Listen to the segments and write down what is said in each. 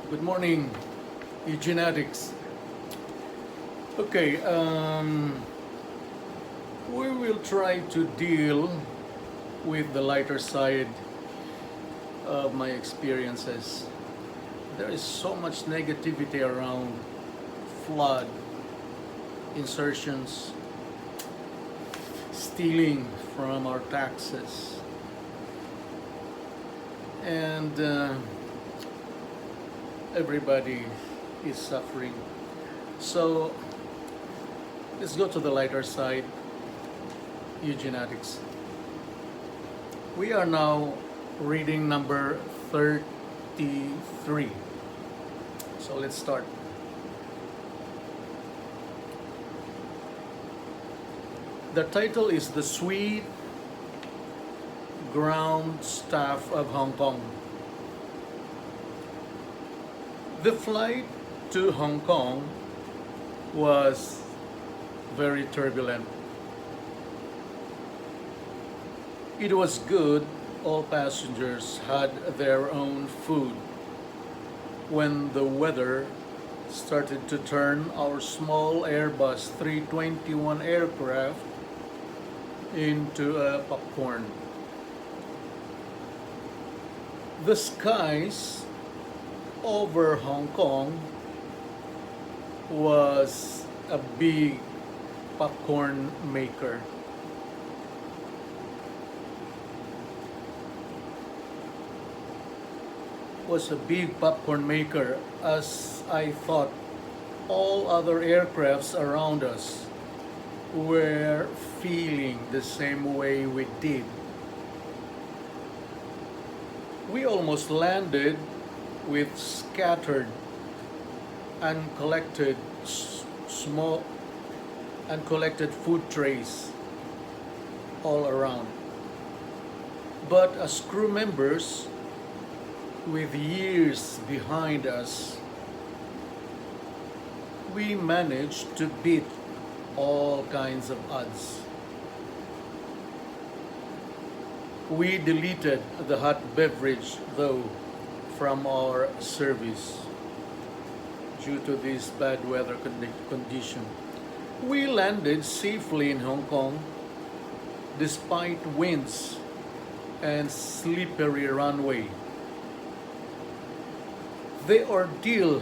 Good morning, Eugenetics. Okay, we will try to deal with the lighter side of my experiences. There is so much negativity around flood, insertions, stealing from our taxes, and everybody is suffering. So let's go to the lighter side, eugenetics. We are now reading number 33. So let's start. The title is The Sweet Ground Staff of Hong Kong. The flight to Hong Kong was very turbulent. It was good all passengers had their own food. When the weather started to turn our small Airbus 321 aircraft into a popcorn. The skies over Hong Kong was a big popcorn maker. Was a big popcorn maker, as I thought all other aircrafts around us were feeling the same way we did. We almost landed with scattered uncollected small uncollected food trays all around. But as crew members with years behind us, we managed to beat all kinds of odds. We deleted the hot beverage, though, from our service due to this bad weather condition. We landed safely in Hong Kong despite winds and slippery runway. The ordeal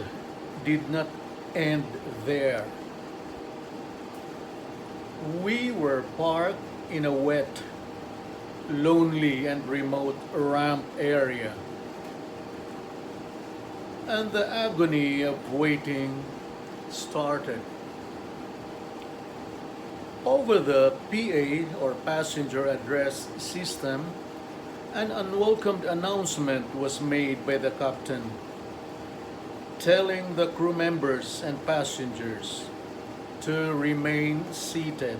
did not end there. We were parked in a wet, lonely and remote ramp area, and the agony of waiting started. Over the PA, or passenger address system, an unwelcomed announcement was made by the captain, telling the crew members and passengers to remain seated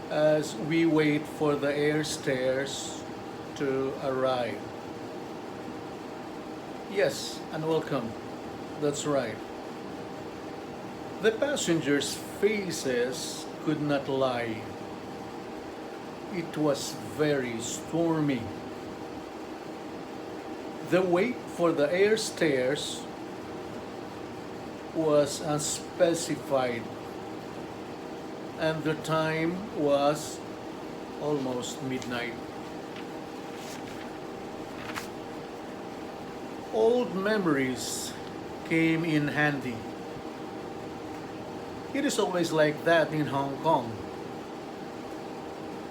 as we wait for the air stairs to arrive. Yes, unwelcome. That's right. The passengers' faces could not lie. It was very stormy. The wait for the air stairs was unspecified, and the time was almost midnight. Old memories came in handy. It is always like that in Hong Kong.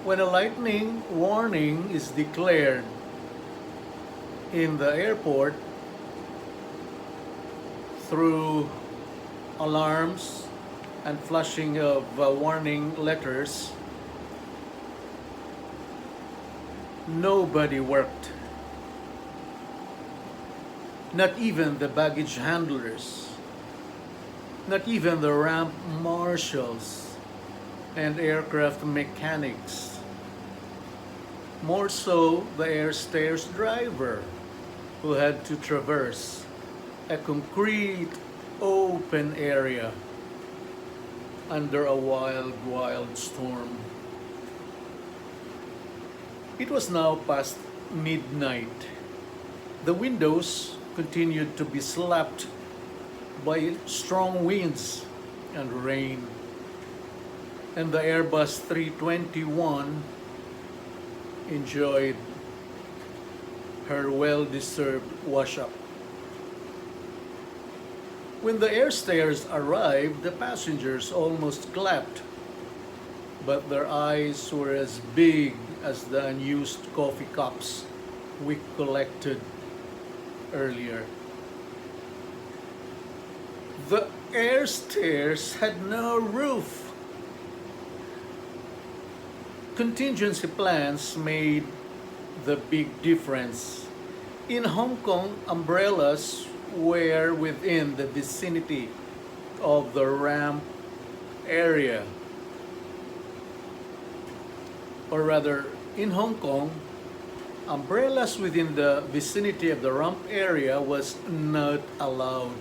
When a lightning warning is declared in the airport through alarms and flashing of warning letters, nobody worked. Not even the baggage handlers, not even the ramp marshals and aircraft mechanics. More so, the air stairs driver, who had to traverse a concrete open area under a wild, wild storm. It was now past midnight. The windows continued to be slapped by strong winds and rain, and the Airbus 321 enjoyed her well-deserved wash-up. When the air stairs arrived, the passengers almost clapped, but their eyes were as big as the unused coffee cups we collected earlier. The air stairs had no roof. Contingency plans made the big difference. In Hong Kong, umbrellas were within the vicinity of the ramp area. Or rather, in Hong Kong, umbrellas within the vicinity of the ramp area was not allowed.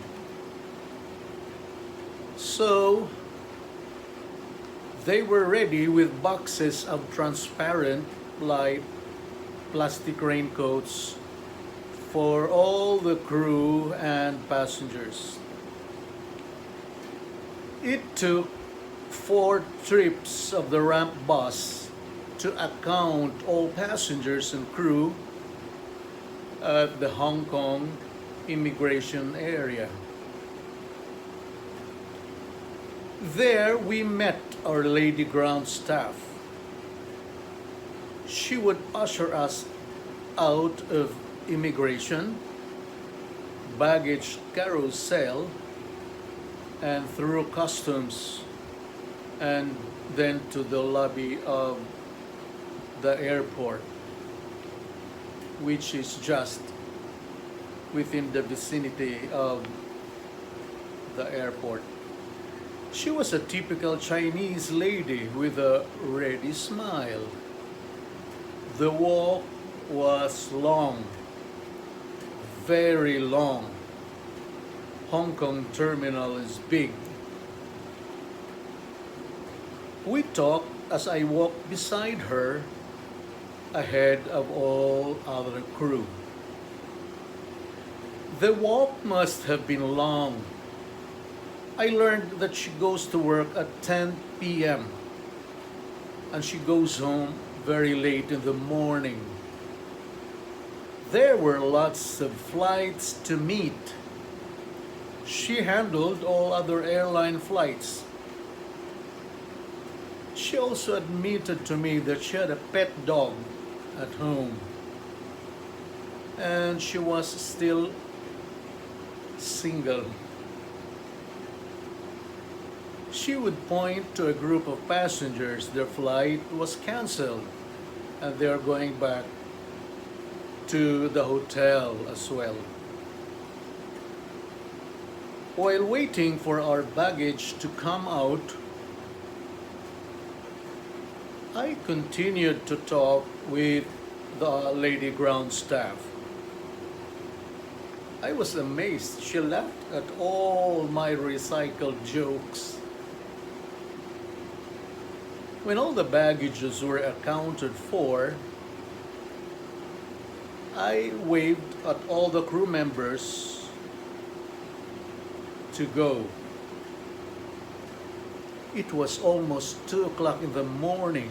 So, they were ready with boxes of transparent, light, plastic raincoats for all the crew and passengers. It took 4 trips of the ramp bus to account all passengers and crew at the Hong Kong immigration area. There we met our lady ground staff. She would usher us out of immigration, baggage carousel, and through customs, and then to the lobby of the airport, which is just within the vicinity of the airport. She was a typical Chinese lady with a ready smile. The walk was long, very long. Hong Kong terminal is big. We talked as I walked beside her, ahead of all other crew. The walk must have been long. I learned that she goes to work at 10 p.m. and she goes home very late in the morning. There were lots of flights to meet. She handled all other airline flights. She also admitted to me that she had a pet dog at home, and she was still single. She would point to a group of passengers. Their flight was canceled and they are going back to the hotel as well. While waiting for our baggage to come out, I continued to talk with the lady ground staff. I was amazed. She laughed at all my recycled jokes. When all the baggages were accounted for, I waved at all the crew members to go. It was almost 2 o'clock in the morning.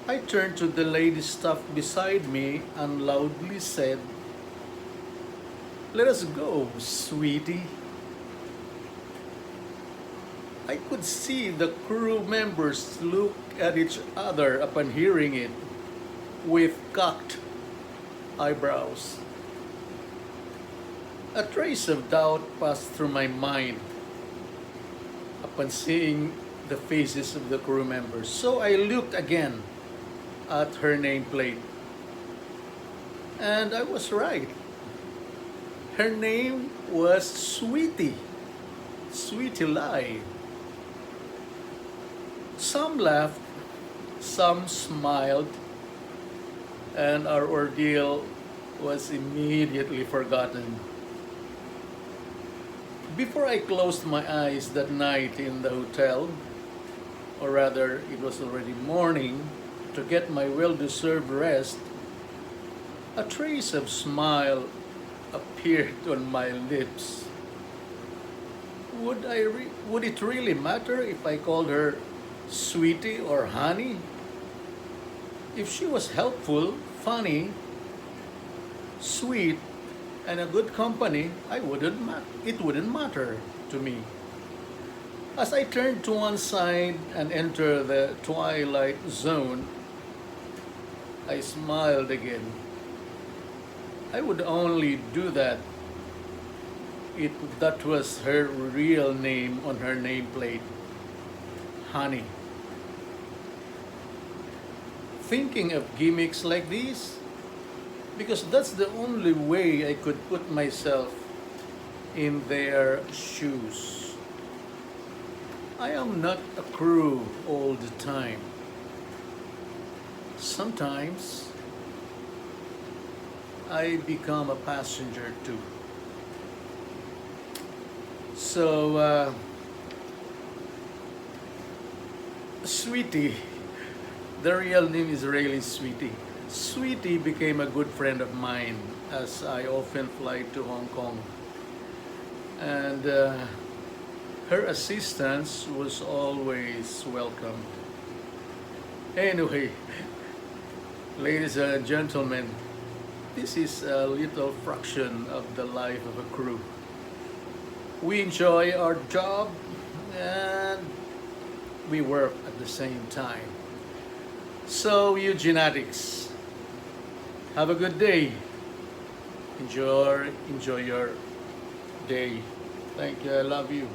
I turned to the lady staff beside me and loudly said, "Let us go, sweetie." I could see the crew members look at each other upon hearing it with cocked eyebrows. A trace of doubt passed through my mind upon seeing the faces of the crew members. So I looked again at her nameplate. And I was right. Her name was Sweetie. Sweetie Lai. Some laughed, some smiled, and our ordeal was immediately forgotten. Before I closed my eyes that night in the hotel, or rather it was already morning, to get my well-deserved rest, a trace of smile appeared on my lips. Would it really matter if I called her sweetie or honey? If she was helpful, funny, sweet, and a good company, it wouldn't matter to me. As I turned to one side and entered the twilight zone, I smiled again. I would only do that if that was her real name on her nameplate, Honey. Thinking of gimmicks like these, because that's the only way I could put myself in their shoes. I am not a crew all the time. Sometimes I become a passenger too. So, Sweetie, the real name is really Sweetie. Sweetie became a good friend of mine as I often fly to Hong Kong. And her assistance was always welcome. Anyway, ladies and gentlemen, this is a little fraction of the life of a crew. We enjoy our job and we work at the same time. So, you genetics, have a good day. Enjoy your day. Thank you. I love you.